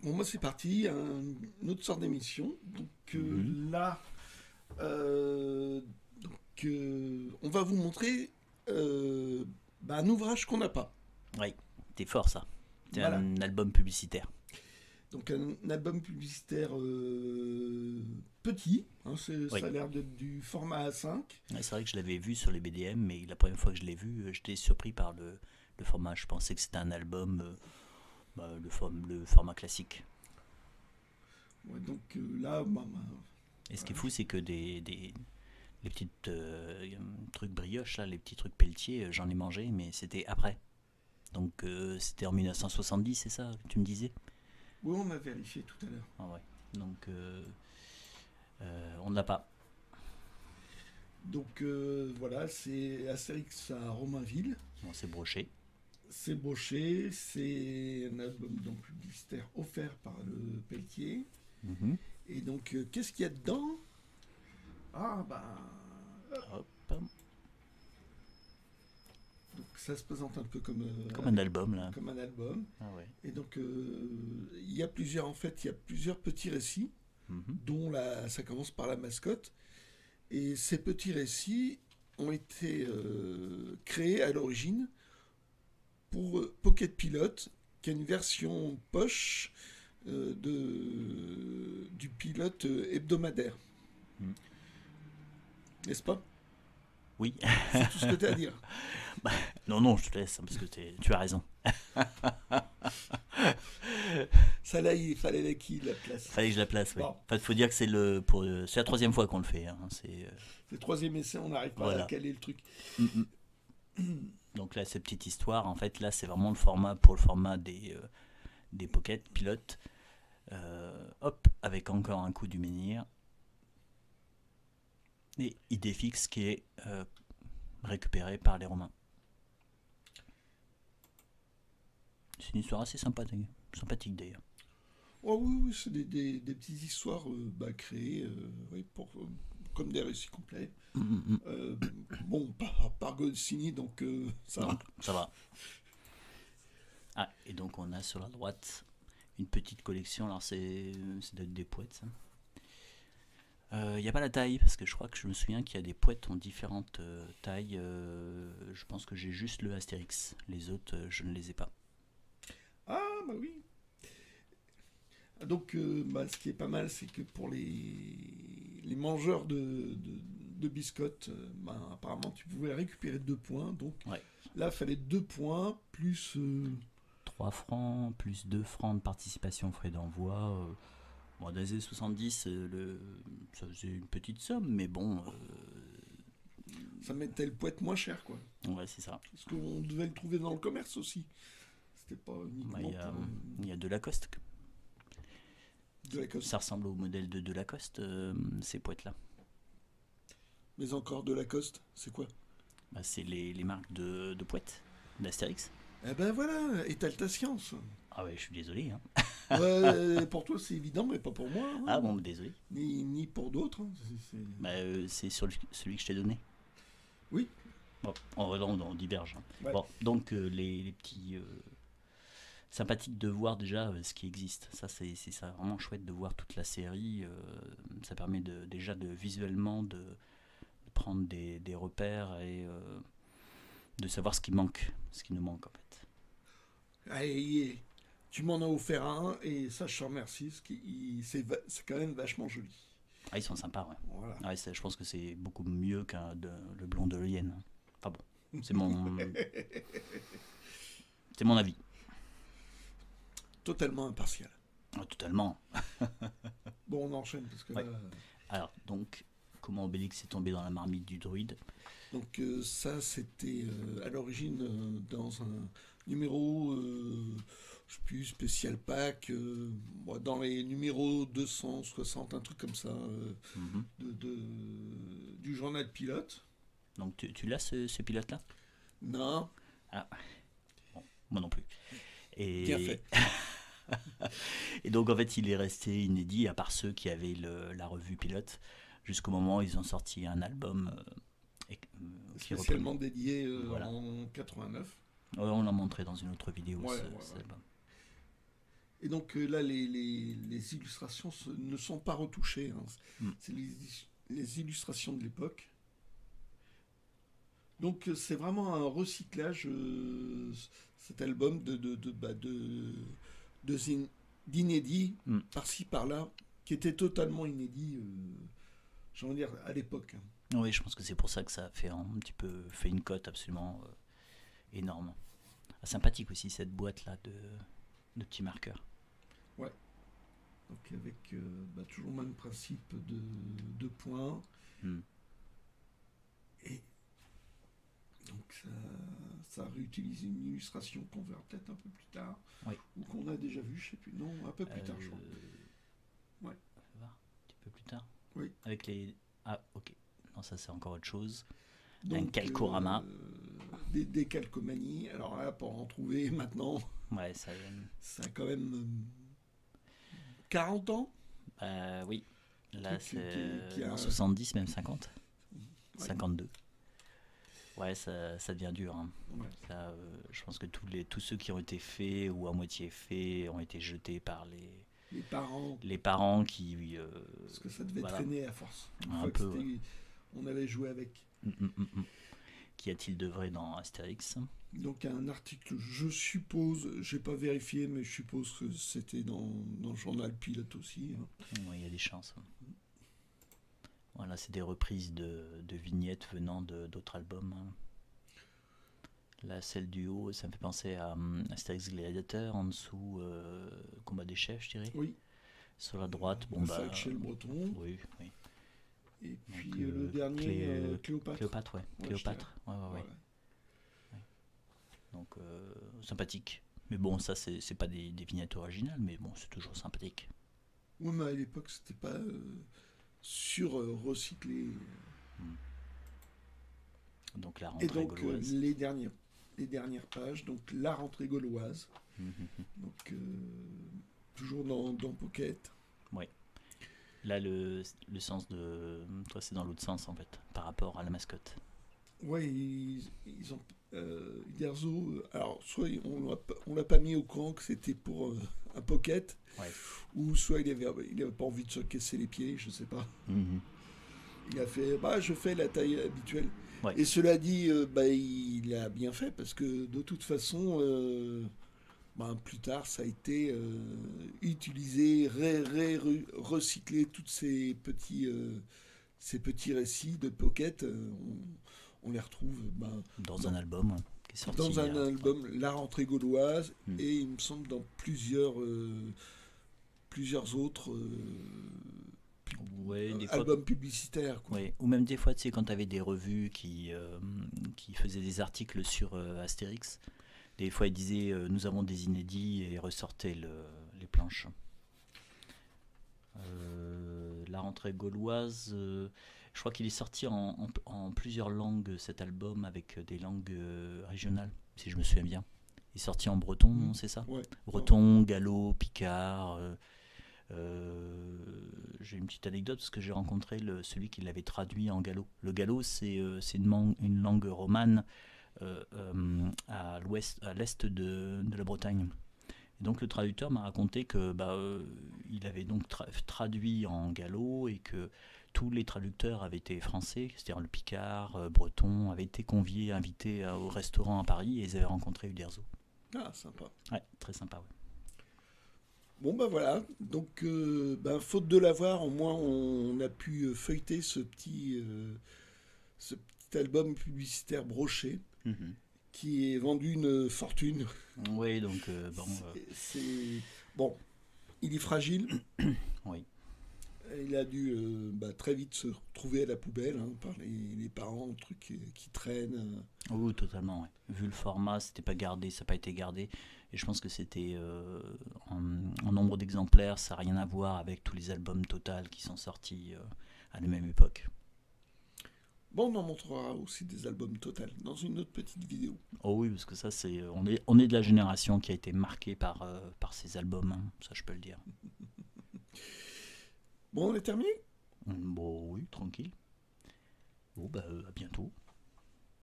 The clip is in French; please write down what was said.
Bon, moi, c'est parti, une autre sorte d'émission. Donc Mhm. là, euh, on va vous montrer un ouvrage qu'on n'a pas. Oui, t'es fort ça. C'est Voilà. un album publicitaire. Donc un album publicitaire petit, hein, ça Oui. a l'air d'être du format A5. Ouais, c'est vrai que je l'avais vu sur les BDM, mais la première fois que je l'ai vu, j'étais surpris par le format. Je pensais que c'était un album, le format classique. Ouais, donc là, Et ce qui est voilà, fou, c'est que les petites trucs brioches, là, les petits trucs pelletiers, j'en ai mangé, mais c'était après. Donc c'était en 1970, c'est ça que tu me disais? oui, on a vérifié tout à l'heure. Ah ouais. Donc on ne l'a pas. Donc voilà, c'est Astérix à Romainville. Bon, c'est broché. C'est broché, c'est un album donc publicitaire offert par le Pelletier. Mhm. Et donc, qu'est-ce qu'il y a dedans? Ah, bah. Hop. Donc, ça se présente un peu comme, Comme un album là. comme un album. Ah ouais. Et donc, il y a plusieurs, en fait, il y a plusieurs petits récits, Mhm. dont ça commence par la mascotte. Et ces petits récits ont été créés à l'origine pour Pocket Pilot, qui est une version poche du pilote hebdomadaire. Mhm. N'est-ce pas? Oui. C'est tout ce que tu as à dire. Non, non, je te laisse hein, parce que tu as raison. Ça là, il fallait la place. Fallait que je la place, oui. Bon, Enfin, faut dire que c'est la troisième fois qu'on le fait. Hein. c'est le troisième essai, on n'arrive pas à Voilà. caler le truc. Mm, mm. Donc là, cette petite histoire, en fait, là, c'est vraiment le format des Pocket pilotes. Hop, avec encore un coup du menhir. Et idée fixe qui est récupérée par les Romains. C'est une histoire assez sympathique d'ailleurs. Oh oui, oui, c'est des petites histoires créées oui, comme des récits complets. Mm, mm, mm. Euh, bon, par Goscinny, donc ça Donc, va. ça va. Ah, et donc on a sur la droite une petite collection. Alors c'est des poètes, ça. Il n'y a pas la taille, parce que je crois que je me souviens qu'il y a des poètes en différentes tailles. Je pense que j'ai juste le Astérix. Les autres, je ne les ai pas. Ah, bah oui. Donc, ce qui est pas mal, c'est que pour les mangeurs de biscottes, apparemment, tu pouvais récupérer 2 points. Donc Ouais. là, il fallait 2 points plus. 3 francs, plus 2 francs de participation frais d'envoi. Bon, dans les années 70, ça faisait une petite somme, mais bon, Ça mettait le poète moins cher, quoi. ouais, c'est ça. Parce qu'on devait le trouver dans le commerce aussi. C'était pas Bah, uniquement pour il y a de Lacoste. de la coste. Ça ressemble au modèle de Lacoste, ces poètes-là. Mais encore de Lacoste, c'est quoi? Bah, c'est les marques de poètes, d'Astérix. Eh ben voilà, étale ta science. Ah ouais, je suis désolé. Hein. Ouais, pour toi, c'est évident, mais pas pour moi. Ah Hein. bon, désolé. Ni pour d'autres. Hein. Bah, c'est sur celui que je t'ai donné. Oui, Bon, on diverge. Hein. ouais. Bon, donc les petits sympathiques de voir déjà ce qui existe. Ça, c'est ça vraiment chouette de voir toute la série. Ça permet déjà de visuellement de prendre des repères et de savoir ce qui nous manque en fait. Allez, tu m'en as offert un, et ça, je te remercie. C'est quand même vachement joli. Ah, ils sont sympas, ouais. Voilà. Ouais, je pense que c'est beaucoup mieux le blond de l'hyène. Enfin bon, c'est mon avis. Totalement impartial. Ah, totalement. Bon, on enchaîne parce que là. Ouais. Alors, donc, comment Obélix est tombé dans la marmite du druide? Donc, ça, c'était à l'origine dans un numéro, je sais plus, spécial pack, dans les numéros 260, un truc comme ça, Mhm. du journal pilote. Donc, tu l'as ce pilote-là? Non, Ah, bon, moi non plus. bien Et, fait. et donc, en fait, il est resté inédit, à part ceux qui avaient la revue pilote, jusqu'au moment où ils ont sorti un album qui reprenait. Spécialement dédié Voilà. en 89. Ouais, on l'a montré dans une autre vidéo. Ouais, ouais, ouais. album. Et donc là, les illustrations ne sont pas retouchées, hein. C'est les illustrations de l'époque. Donc c'est vraiment un recyclage, cet album d'inédits par-ci par-là, qui était totalement inédit, j'ai envie de dire, à l'époque, hein. Oui, je pense que c'est pour ça que ça a fait un petit peu fait une cote absolument énorme. Ah, sympathique aussi cette boîte là de petits marqueurs. Ouais. Donc avec toujours le même principe de points. Et donc ça réutilise une illustration qu'on verra peut-être un peu plus tard. Oui. Ou qu'on a déjà vu, je sais plus. Non, un peu plus tard, je crois. Ouais. Un petit peu plus tard. Oui. Avec les... Ah, ok. Non, ça c'est encore autre chose. Donc, un calcorama. Des calcomanies. Alors là, pour en trouver maintenant, ouais, ça a quand même 40 ans. Oui. Là, c'est qui a... 70, même 50. Ouais. 52. Ouais, ça devient dur, hein. Ouais. Ça, je pense que tous ceux qui ont été faits ou à moitié faits ont été jetés par les parents qui... parce que ça devait traîner à force. Un peu, ouais. On avait joué avec. Qu'y a-t-il de vrai dans Astérix? Donc un article, je suppose, j'ai pas vérifié, mais je suppose que c'était dans le journal Pilote aussi, hein. Oui, il y a des chances. Voilà, c'est des reprises de vignettes venant d'autres albums. Là, celle du haut, ça me fait penser à Astérix Gladiateur, en dessous Combat des chefs, je dirais. Oui. Sur la droite, chez le Breton. Oui. Et puis donc, le dernier, Cléopâtre. Cléopâtre, ouais. Cléopâtre, ouais. Donc, sympathique. Mais bon, ça, c'est pas des vignettes originales, mais bon, c'est toujours sympathique. Oui, mais à l'époque, c'était pas recyclé. Donc, la rentrée gauloise. Les dernières pages, donc la rentrée gauloise. Donc, toujours dans Pocket. Oui. Là, le sens de... Toi, c'est dans l'autre sens, en fait, par rapport à la mascotte. Oui, ils ont... Uderzo, alors, soit on l'a pas mis au courant que c'était pour un Pocket, ou soit il avait pas envie de se casser les pieds, je sais pas. Il a fait, je fais la taille habituelle. Ouais. Et cela dit, il a bien fait, parce que de toute façon... plus tard, ça a été utilisé, recyclé, tous ces petits récits de Pocket. On les retrouve dans un album qui est sorti. Dans un album, La rentrée gauloise, et il me semble dans plusieurs autres albums publicitaires. Quoi. Ouais. Ou même des fois, tu sais, quand tu avais des revues qui faisaient des articles sur Astérix. Des fois, il disait nous avons des inédits et ressortait les planches. La rentrée gauloise, je crois qu'il est sorti en plusieurs langues cet album avec des langues régionales, si je me souviens bien. Il est sorti en breton, c'est ça? Ouais. Breton, gallo, picard. J'ai une petite anecdote parce que j'ai rencontré celui qui l'avait traduit en gallo. Le gallo, c'est une langue romane. À l'est de la Bretagne. Et donc le traducteur m'a raconté que il avait donc traduit en gallo et que tous les traducteurs avaient été français, c'est-à-dire le Picard, breton, avaient été conviés, invités au restaurant à Paris et ils avaient rencontré Uderzo. Ah, sympa. Ouais, très sympa, ouais. Bon, voilà. Donc, faute de l'avoir, au moins on a pu feuilleter ce petit album publicitaire broché. Qui est vendu une fortune. Oui, donc bon, il est fragile. Oui. Il a dû très vite se retrouver à la poubelle par les parents, trucs qui traînent. Oui, totalement. Ouais. Vu le format, c'était pas gardé, ça n'a pas été gardé. Et je pense que c'était en nombre d'exemplaires, ça n'a rien à voir avec tous les albums Total qui sont sortis à la même époque. Bon, on en montrera aussi des albums Total dans une autre petite vidéo. Oh oui, parce que ça, on est de la génération qui a été marquée par ces albums, hein, ça je peux le dire. Bon, on est terminé ? Bon, oui, tranquille. Bon, à bientôt.